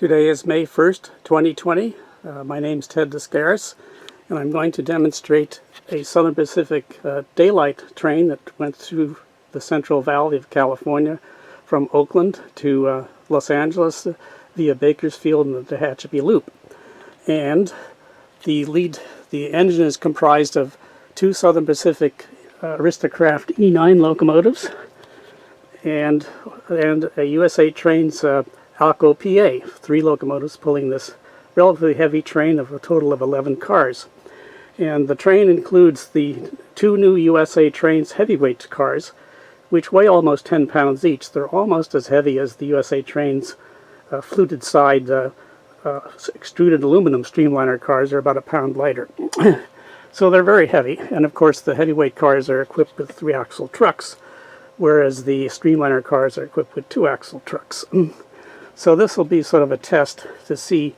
Today is May 1st, 2020. My name's Ted Doskaris, and I'm going to demonstrate a Southern Pacific daylight train that went through the Central Valley of California from Oakland to Los Angeles via Bakersfield and the Tehachapi Loop. And the engine is comprised of two Southern Pacific Aristo-Craft E9 locomotives and a USA Trains ALCO PA, 3 locomotives pulling this relatively heavy train of a total of 11 cars. And the train includes the 2 new USA Trains heavyweight cars, which weigh almost 10 pounds each. They're almost as heavy as the USA Trains fluted side extruded aluminum streamliner cars. Are about a pound lighter. So they're very heavy, and of course the heavyweight cars are equipped with 3-axle trucks, whereas the streamliner cars are equipped with 2-axle trucks. So this will be sort of a test to see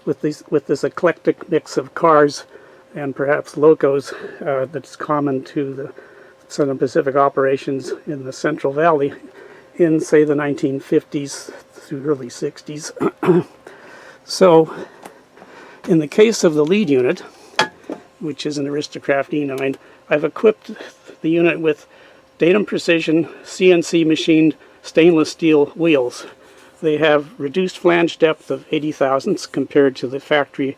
with this eclectic mix of cars and perhaps locos that's common to the Southern Pacific operations in the Central Valley in, say, the 1950s through early 60s. So in the case of the lead unit, which is an Aristo-Craft E9, I've equipped the unit with datum precision CNC machined stainless steel wheels. They have reduced flange depth of 80 thousandths compared to the factory.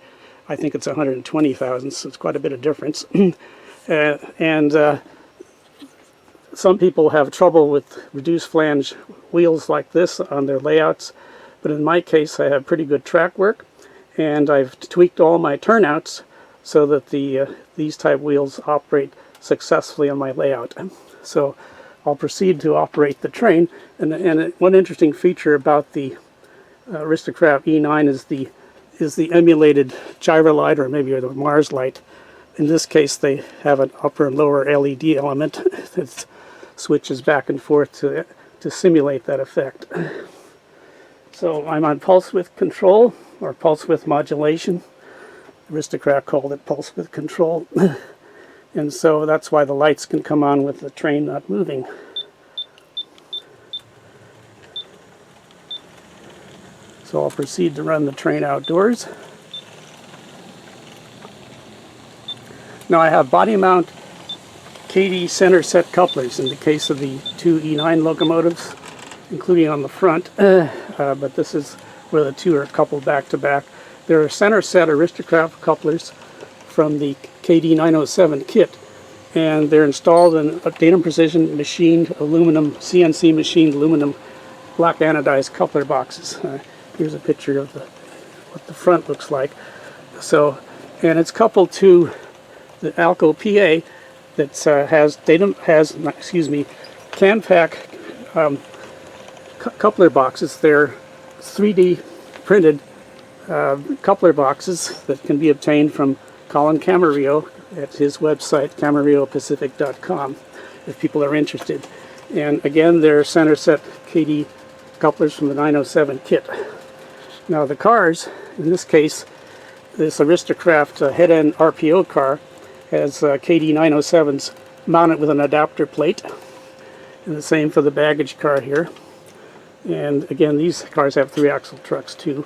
I think it's 120 thousandths, so it's quite a bit of difference. Some people have trouble with reduced flange wheels like this on their layouts, but in my case I have pretty good track work, and I've tweaked all my turnouts so that these type wheels operate successfully on my layout. So I'll proceed to operate the train, and one interesting feature about the Aristo-Craft E9 is the emulated gyro light, or maybe the Mars light. In this case they have an upper and lower LED element that switches back and forth to simulate that effect. So I'm on pulse width control, or pulse width modulation. Aristo-Craft called it pulse width control. And so that's why the lights can come on with the train not moving. So I'll proceed to run the train outdoors. Now I have body mount Kadee centerset couplers in the case of the 2 E9 locomotives, including on the front, but this is where the 2 are coupled back to back. There are centerset Aristo-Craft couplers from the Kadee 907 kit, and they're installed in datum precision machined aluminum, CNC machined aluminum black anodized coupler boxes. Here's a picture of what the front looks like. So, and it's coupled to the ALCO PA that has CamPac coupler boxes. They're 3D printed coupler boxes that can be obtained from Colin Camarillo at his website, CamarilloPacific.com, if people are interested. And again, they're centerset Kadee couplers from the 907 kit. Now the cars, in this case, this Aristo-Craft head-end RPO car has Kadee 907s mounted with an adapter plate, and the same for the baggage car here. And again, these cars have 3-axle trucks too.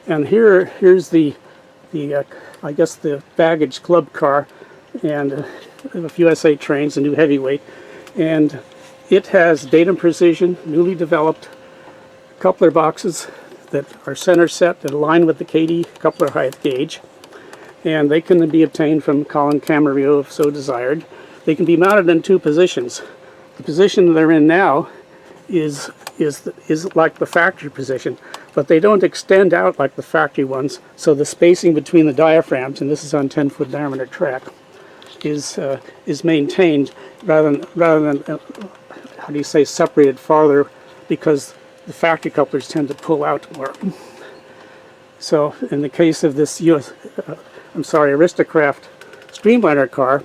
And here's the I guess the baggage club car, and of USA Trains, a new heavyweight, and it has datum precision, newly developed coupler boxes that are center set that align with the Kadee coupler height gauge, and they can be obtained from Colin Camarillo if so desired. They can be mounted in 2 positions. The position they're in now is like the factory position, but they don't extend out like the factory ones, so the spacing between the diaphragms, and this is on 10-foot diameter track, is maintained rather than how do you say, separated farther, because the factory couplers tend to pull out more. So in the case of this Aristo-Craft streamliner car,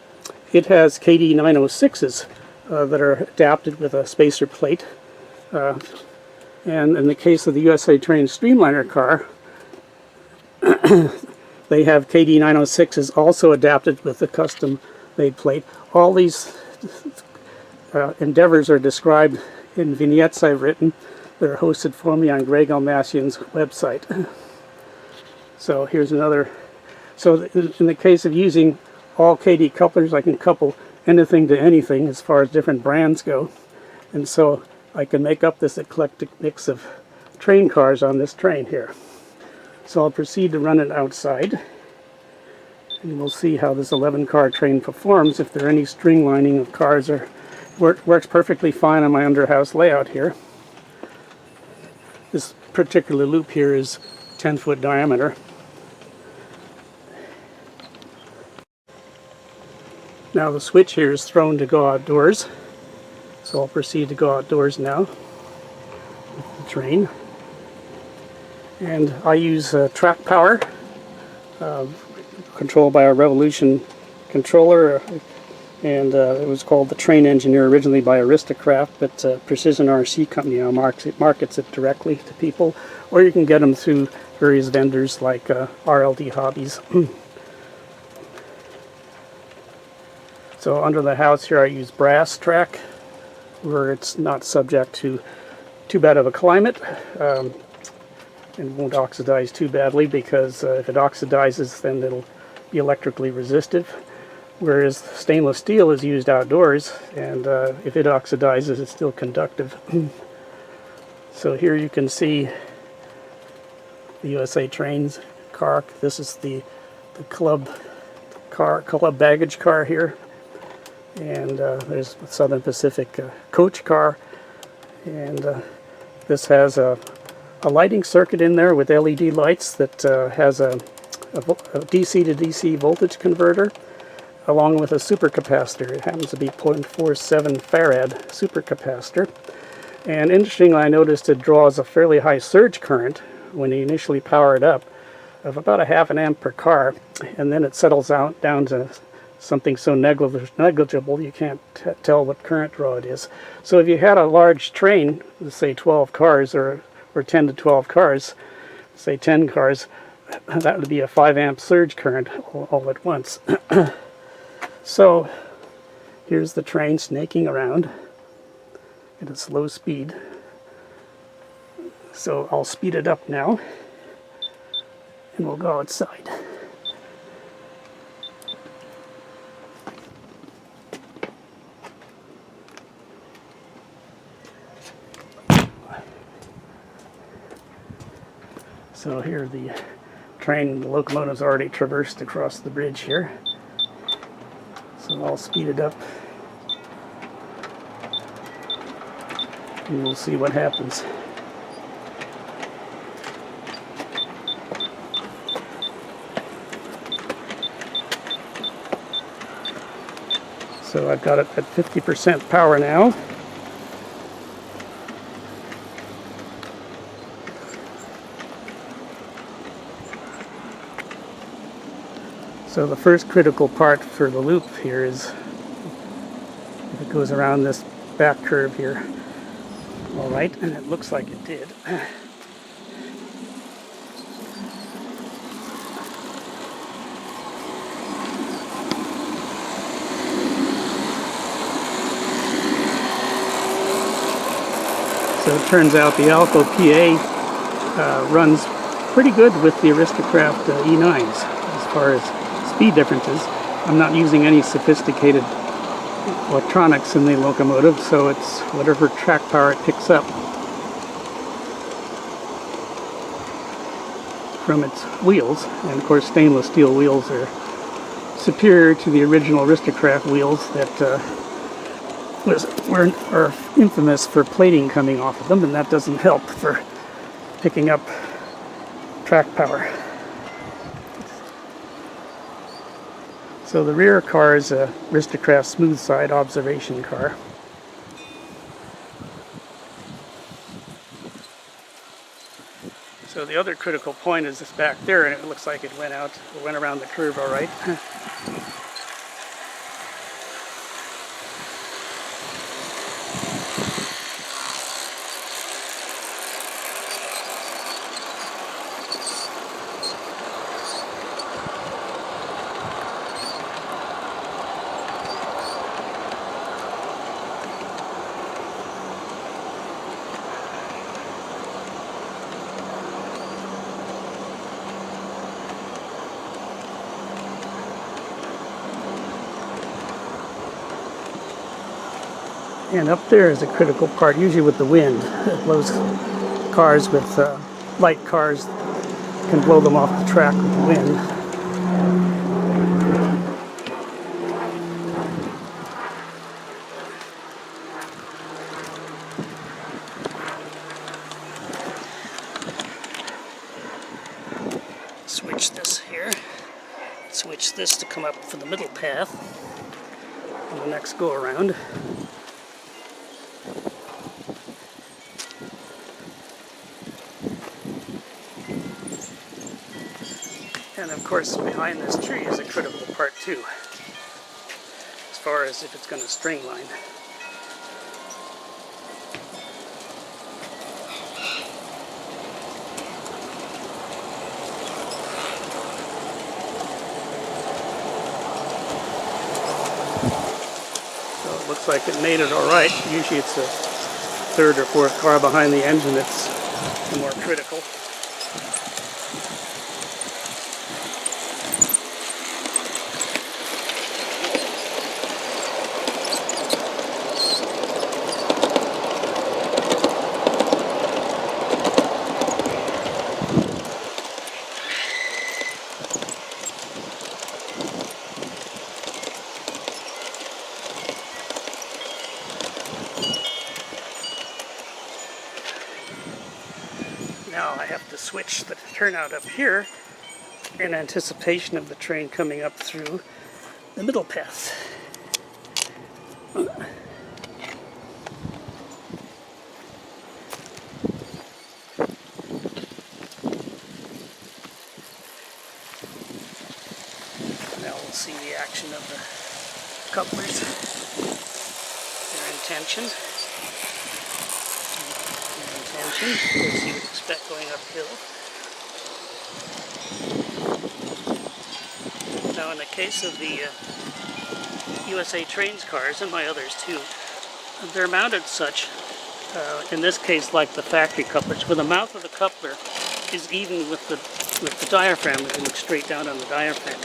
it has Kadee 906s that are adapted with a spacer plate. And in the case of the USA Trains streamliner car, they have Kadee 906s also adapted with a custom-made plate. All these endeavors are described in vignettes I've written that are hosted for me on Greg Almassian's website. So here's another. So in the case of using all Kadee couplers, I can couple anything to anything as far as different brands go. And so I can make up this eclectic mix of train cars on this train here. So I'll proceed to run it outside. And we'll see how this 11-car train performs if there are any string lining of cars. Or works perfectly fine on my underhouse layout here. This particular loop here is 10-foot diameter. Now the switch here is thrown to go outdoors. So I'll proceed to go outdoors now with the train. And I use track power, controlled by a Revolution controller, and it was called the Train Engineer originally by Aristo-Craft, but Precision RC Company now markets it directly to people, or you can get them through various vendors like RLD Hobbies. So under the house here I use brass track, where it's not subject to too bad of a climate, and won't oxidize too badly, because if it oxidizes then it'll be electrically resistive, whereas stainless steel is used outdoors, and if it oxidizes it's still conductive. So here you can see the USA Trains car. This is the club baggage car here, and there's the Southern Pacific coach car, and this has a lighting circuit in there with LED lights that has a DC to DC voltage converter along with a supercapacitor. It happens to be 0.47 farad supercapacitor, and interestingly I noticed it draws a fairly high surge current when you initially power it up of about a half an amp per car, and then it settles down to something so negligible you can't tell what current draw it is. So if you had a large train, let's say 12 cars or 10 to 12 cars, say 10 cars, that would be a 5 amp surge current all at once. So here's the train snaking around at a slow speed. So I'll speed it up now and we'll go outside. So here the train, the locomotive's already traversed across the bridge here. So I'll speed it up and we'll see what happens. So I've got it at 50% power now. So the first critical part for the loop here is if it goes around this back curve here. All right, and it looks like it did. So it turns out the ALCO PA runs pretty good with the Aristo-Craft E9s as far as speed differences. I'm not using any sophisticated electronics in the locomotive, so it's whatever track power it picks up from its wheels. And of course stainless steel wheels are superior to the original Aristo-Craft wheels that are infamous for plating coming off of them, and that doesn't help for picking up track power. So the rear car is a Aristo-Craft smoothside observation car. So the other critical point is this back there, and it looks like it went around the curve all right. And up there is a critical part, usually with the wind. It blows cars with light cars, can blow them off the track with the wind. Switch this here. Switch this to come up for the middle path on the next go around. And of course, behind this tree is a critical part too, as far as if it's going to streamline. So it looks like it made it all right. Usually it's a third or fourth car behind the engine that's the more critical. Now I have to switch the turnout up here in anticipation of the train coming up through the middle path. Now we'll see the action of the couplers. They're in tension. As you would expect going uphill. Now in the case of the USA Trains cars, and my others too, they're mounted such, in this case like the factory couplers, where the mouth of the coupler is even with the diaphragm, if you look straight down on the diaphragm.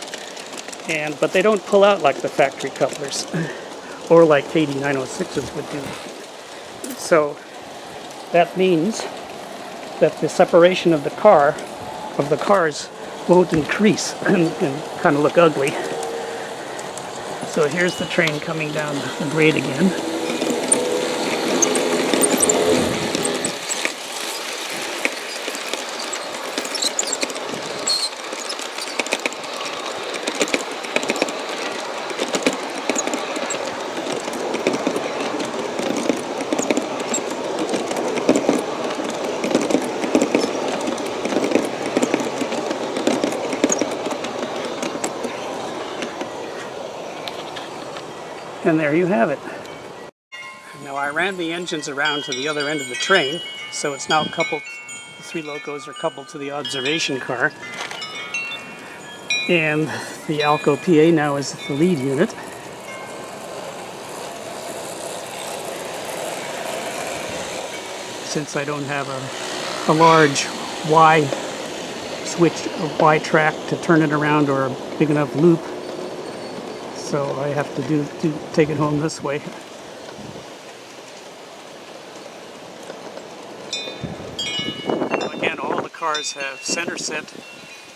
But they don't pull out like the factory couplers, or like Kadee 906s would do. So that means that the separation of the cars won't increase and kind of look ugly. So here's the train coming down the grade again. And there you have it. Now I ran the engines around to the other end of the train, so it's now coupled, the three locos are coupled to the observation car. And the ALCO PA now is the lead unit. Since I don't have a large Y switch, a Y track to turn it around or a big enough loop, so I have to take it home this way. Again, all the cars have center set,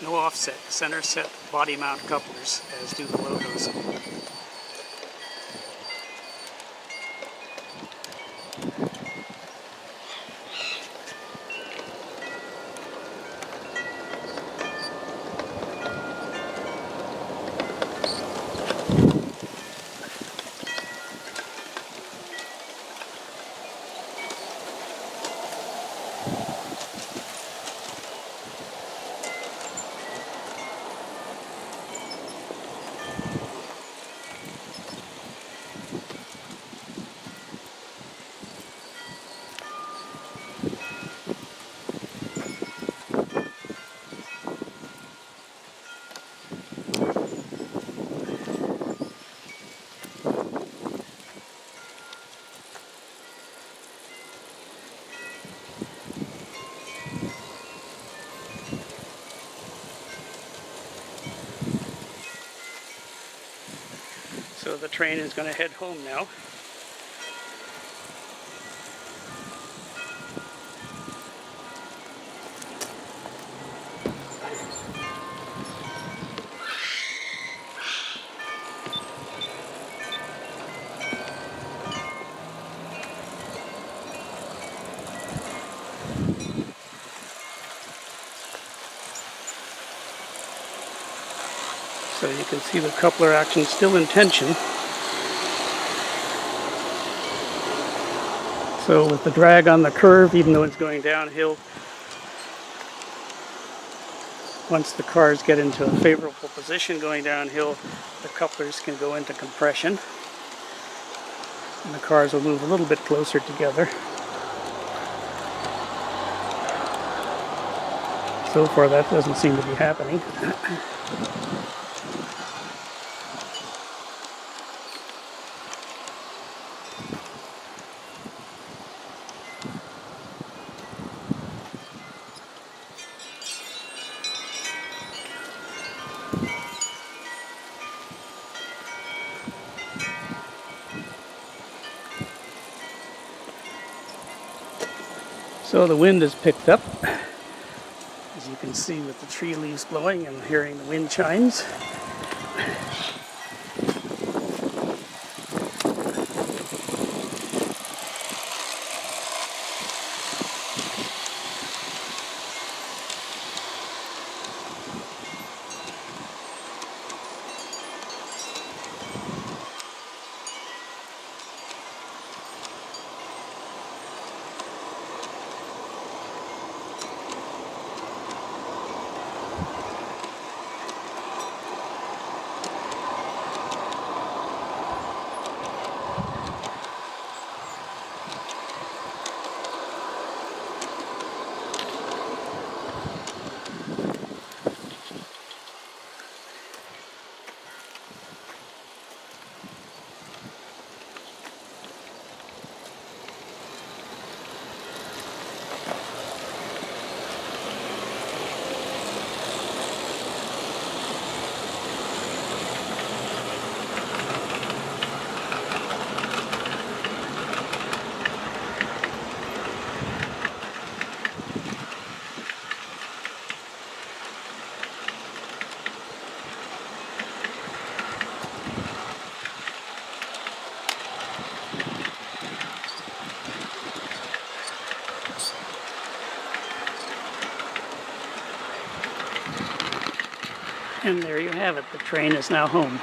no offset, center set body mount couplers, as do the locos. So the train is going to head home now. So you can see the coupler action still in tension. So with the drag on the curve, even though it's going downhill, once the cars get into a favorable position going downhill, the couplers can go into compression and the cars will move a little bit closer together. So far that doesn't seem to be happening. So the wind has picked up, as you can see with the tree leaves blowing and hearing the wind chimes. And there you have it, the train is now home.